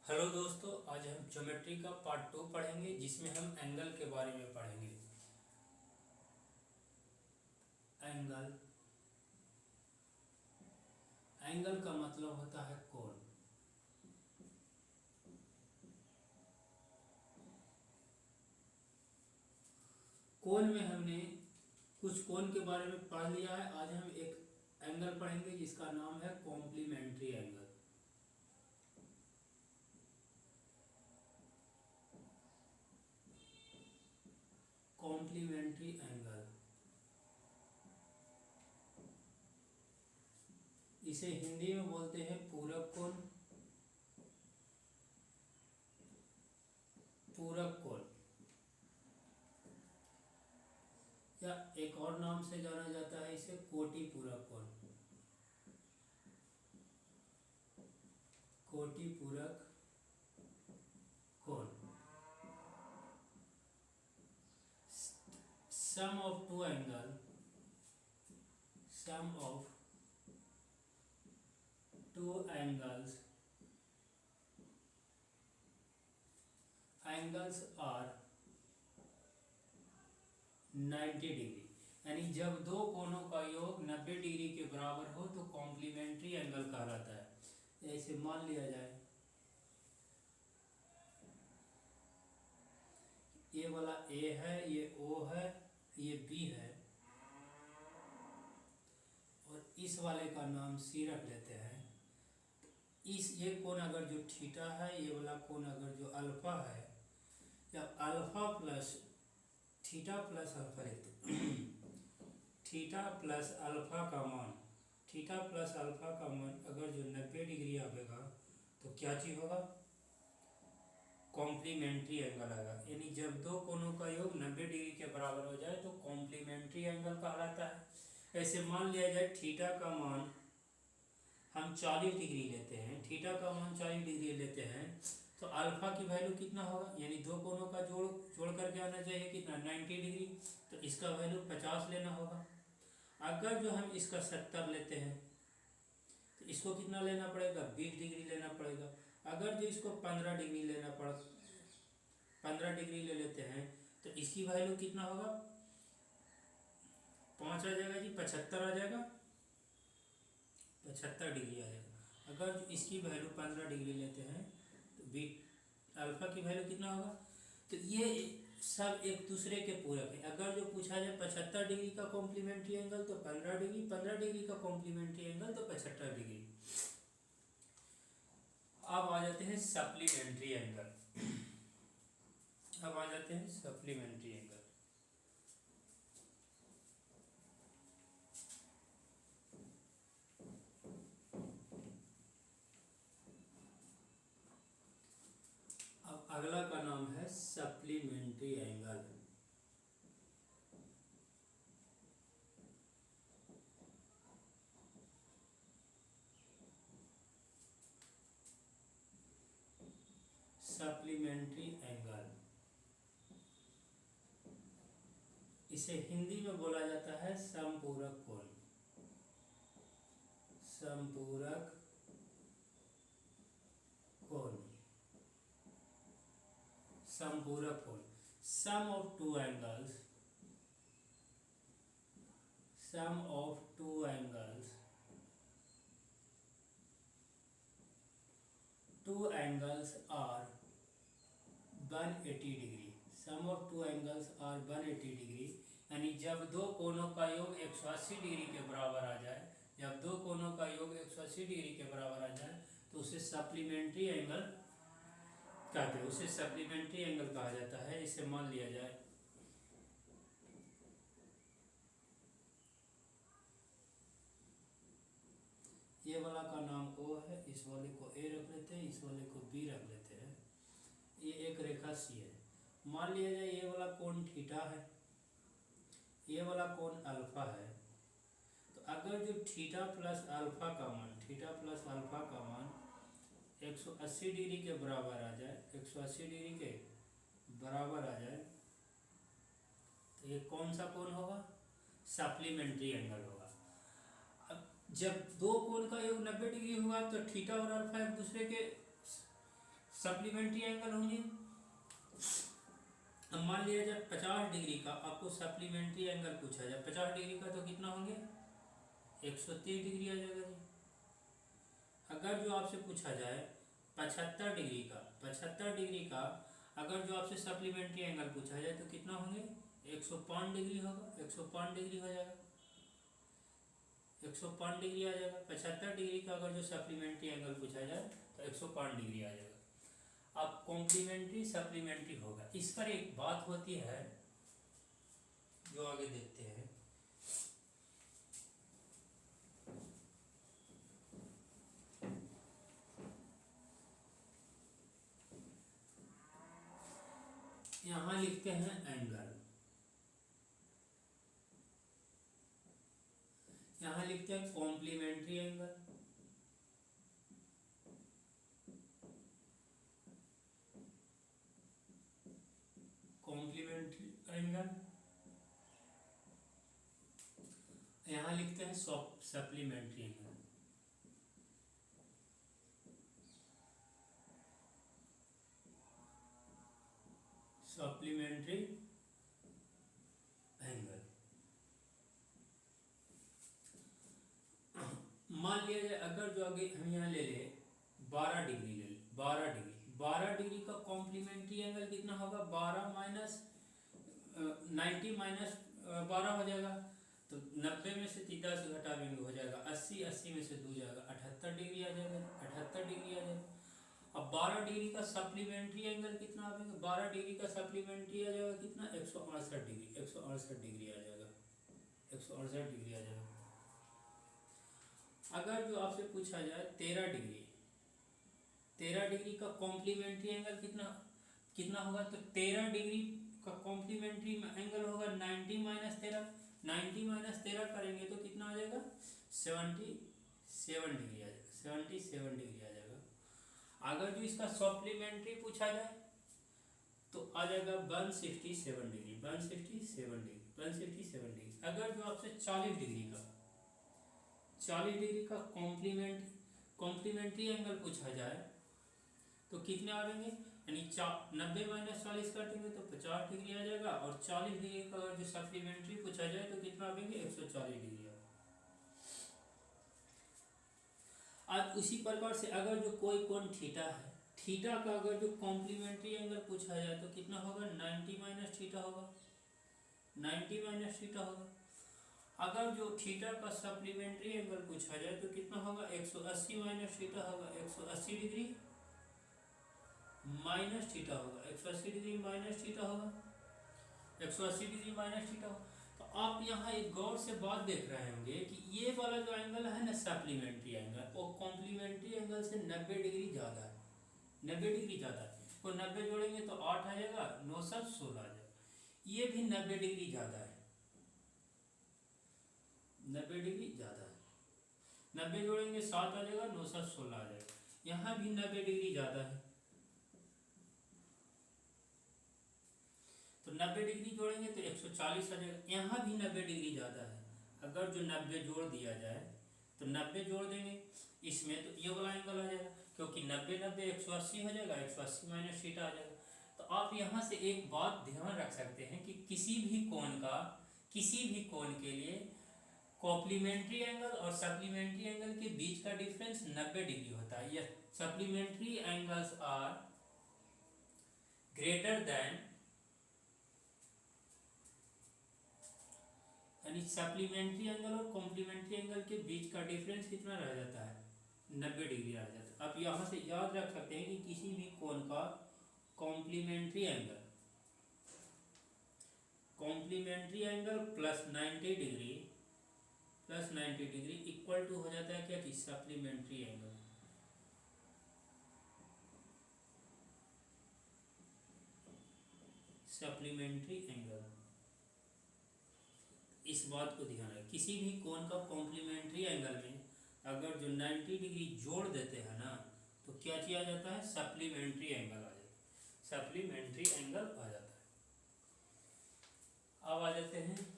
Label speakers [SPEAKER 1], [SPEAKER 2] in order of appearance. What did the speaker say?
[SPEAKER 1] Hello दोस्तों, आज हम ज्योमेट्री का पार्ट 2 पढ़ेंगे जिसमें हम एंगल के बारे में पढ़ेंगे। एंगल एंगल का मतलब होता है कोण। कोण में हमने कुछ कोण के बारे में पढ़ लिया है। आज हम एक एंगल पढ़ेंगे जिसका नाम है कॉम्प्लीमेंट्री एंगल। कॉम्प्लीमेंट्री एंगल, इसे हिंदी में बोलते हैं पूरक कोण। पूरक कोण या एक और नाम से जाना जाता है इसे कोटि पूरक कोण। कोटि पूरक कोण। Sum of two angle, sum of two angles are 90 degree. यानी जब दो कोणों का योग 90 डिग्री के बराबर हो तो कॉम्प्लीमेंट्री एंगल कहलाता है। ऐसे मान लिया जाए ये वाला ए है, ये ओ है, ये बी है और इस वाले का नाम सी रख लेते हैं। ये कोण अगर जो थीटा है, ये वाला कोण अगर जो अल्फा है, या alpha plus theta plus alpha लिखते थीटा प्लस अल्फा का मान, थीटा प्लस अल्फा का मान अगर जो 90 डिग्री आएगा तो क्या चीज होगा? कॉम्प्लीमेंट्री एंगल आएगा। यानी जब दो कोणों का योग 90 डिग्री के बराबर हो जाए तो कॉम्प्लीमेंट्री एंगल कहलाता है। ऐसे मान लिया जाए थीटा का मान हम 40 डिग्री लेते हैं, थीटा का मान 40 डिग्री लेते हैं तो अल्फा की वैल्यू कितना होगा? यानी दो कोणों का जोड़ करके आना चाहिए कितना? 90 डिग्री। तो इसका वैल्यू 50 लेना होगा। अगर जो हम इसका 70 लेते हैं तो इसको कितना लेना पड़ेगा? 20 डिग्री लेना पड़ेगा। अगर जो इसको 15 डिग्री 15 डिग्री ले लेते हैं तो इसकी वैल्यू कितना होगा? 5 आ जाएगा जी, 75 आ जाएगा, 75 डिग्री आ जाएगा। अगर जो इसकी वैल्यू 15 डिग्री लेते हैं तो बी अल्फा की वैल्यू कितना होगा? तो ये सब एक दूसरे के पूरक है। अगर जो पूछा जाए 75 डिग्री का कॉम्प्लीमेंट्री एंगल तो 15 डिग्री, 15 डिग्री का कॉम्प्लीमेंट्री एंगल तो 75 डिग्री। अब आ जाते हैं सप्लीमेंट्री एंगल। अब आ जाते हैं सप्लीमेंट्री एंगल। अब अगला का नाम है सप्लीमेंट्री एंगल। सप्लीमेंट्री एंगल, इसे हिंदी में बोला जाता है समपूरक कोण। समपूरक कोण, समपूरक कोण। Sum of two angles, sum of two angles, two angles are 180 degree. Sum of two angles are 180 degree. यानी जब दो कोणों का योग 180 डिग्री के बराबर आ जाए, जब दो कोणों का योग 180 डिग्री के बराबर आ जाए तो उसे सप्लीमेंट्री एंगल कहते हैं, उसे सप्लीमेंट्री एंगल कहा जाता है। इसे मान लिया जाए ये वाला का नाम O है, इस वाले को A रख लेते हैं, इस वाले को B रख लेते हैं। ये एक रेखा सी है। मान लिया जाए ये वाला कोण थीटा है, ये वाला कोण अल्फा है। तो अगर जो थीटा प्लस अल्फा का मान, थीटा प्लस अल्फा का मान 180 डिग्री के बराबर आ जाए, 180 डिग्री के बराबर आ जाए तो ये कौन सा कोण होगा? सप्लीमेंट्री एंगल होगा। अब जब दो कोण का योग 90 डिग्री होगा तो थीटा और अल्फा एक दूसरे के सप्लीमेंट्री एंगल होंगे। अब मान लिया जाए 50 डिग्री का आपको सप्लीमेंट्री एंगल पूछा जाए, 50 डिग्री का तो कितना होंगे 130 डिग्री आ जाएगा जी। अगर जो आपसे पूछा जाए 75 डिग्री का, 75 डिग्री का अगर जो आपसे सप्लीमेंट्री एंगल पूछा जाए तो कितना होंगे 105 डिग्री होगा, 105 डिग्री हो जाएगा, 105 डिग्री आ जाएगा। 75 डिग्री का अगर जो सप्लीमेंट्री एंगल पूछा जाए तो 105 डिग्री आ जाएगा। अब कॉम्प्लीमेंट्री सप्लीमेंट्री होगा। इस पर एक बात होती है जो आगे देखते हैं। यहां लिखते हैं एंगल, यहां लिखते हैं कॉम्प्लीमेंट्री एंगल, कॉम्प्लीमेंट्री एंगल, यहां लिखते हैं सप्लीमेंट्री एंगल। Supplementary angle. मान लिया जाए अगर जो आगे हम यहाँ ले ले 12 डिग्री ले ले, 12 डिग्री, 12 डिग्री का कॉम्प्लीमेंट्री एंगल कितना होगा 12 माइनस 90 माइनस 12 हो जाएगा। तो 90 में से 30 से घटा देंगे हो जाएगा 80, 80 में से 2 जाएगा 78 डिग्री आ जाएगा, 78 डिग्री आ जाएगा। अब 12 डिग्री का सप्लीमेंट्री एंगल कितना आ जाएगा, 12 डिग्री का सप्लीमेंट्री आ जाएगा कितना 168 डिग्री, 168 डिग्री आ जाएगा, 168 डिग्री आ जाएगा। अगर जो आपसे पूछा जाए 13 डिग्री, 13 डिग्री का कॉम्प्लीमेंट्री एंगल कितना कितना होगा, तो 13 डिग्री का कॉम्प्लीमेंट्री एंगल होगा 90 माइनस 13, 90 माइनस 13 करेंगे तो कितना आ जाएगा 77 डिग्री आ जाएगा, 77 डिग्री आ जाएगा। अगर जो इसका सप्लीमेंट्री पूछा जाए तो आ जाएगा 167 डिग्री, 167 डिग्री, 167 डिग्री। अगर जो आपसे 40 डिग्री का, 40 डिग्री का कॉम्प्लीमेंट्री एंगल पूछा जाए तो कितने आ जाएंगे, यानी 90 माइनस 40 कर देंगे तो 50 डिग्री आ जाएगा। और 40 डिग्री का अगर जो सप्लीमेंट्री पूछा जाए तो कितना आएंगे 140 डिग्री। आज उसी प्रकार से अगर जो कोई कोण थीटा है, थीटा का अगर जो कॉम्प्लीमेंट्री एंगल पूछा जाए तो कितना होगा 90 माइनस थीटा होगा, 90 माइनस थीटा होगा। अगर जो थीटा का सप्लीमेंट्री एंगल पूछा जाए तो कितना होगा 180 माइनस थीटा होगा, 180 डिग्री माइनस थीटा होगा, 180 डिग्री माइनस थीटा होगा, 180 डिग्री माइनस थीटा होगा। तो आप यहाँ एक गौर से बात देख रहे होंगे कि ये वाला जो एंगल है ना सप्लीमेंट्री एंगल, वो कॉम्प्लीमेंट्री एंगल से 90 डिग्री ज़्यादा है, 90 डिग्री ज़्यादा है। को 90 जोड़ेंगे तो 8 आ जाएगा, 9 7 16 आ जाएगा। ये भी 90 डिग्री ज़्यादा है, 90 डिग्री ज़्यादा है। 90 जोड़ेंगे 7 आ जाएगा, 9 7 16 आ जाएगा। यहाँ भी 90 डिग्री ज़्यादा है, तो 90 डिग्री जोड़ेंगे तो 140 आ जाएगा। यहाँ भी 90 डिग्री ज़्यादा है। अगर जो 90 जोड़ दिया जाए तो 90 जोड़ देंगे इसमें तो ये वाला एंगल आ जाएगा, क्योंकि 90 90 180 हो जाएगा, 180 माइनस थीटा आ जाएगा। तो आप यहाँ से एक बात ध्यान रख सकते हैं कि किसी भी कोण के लिए कॉम्प्लीमेंट्री एंगल और सप्लीमेंट्री एंगल के बीच का डिफरेंस 90 डिग्री होता है। यह supplementary angles are greater than, यानी सप्लीमेंट्री एंगल और कॉम्प्लीमेंट्री एंगल के बीच का डिफरेंस कितना रह जाता है 90 डिग्री रह जाता है। आप यहाँ से याद रख सकते हैं कि किसी भी कोण का complementary angle plus 90 degree equal to हो जाता है क्या कि सप्लीमेंट्री एंगल। सप्लीमेंट्री एंगल, इस बात को ध्यान रखें, किसी भी कोण का कॉम्प्लीमेंट्री एंगल में अगर जो 90 डिग्री जोड़ देते हैं ना तो क्या किया जाता है सप्लीमेंट्री एंगल आ जाता है, सप्लीमेंट्री एंगल आ जाता है। अब आ जाते हैं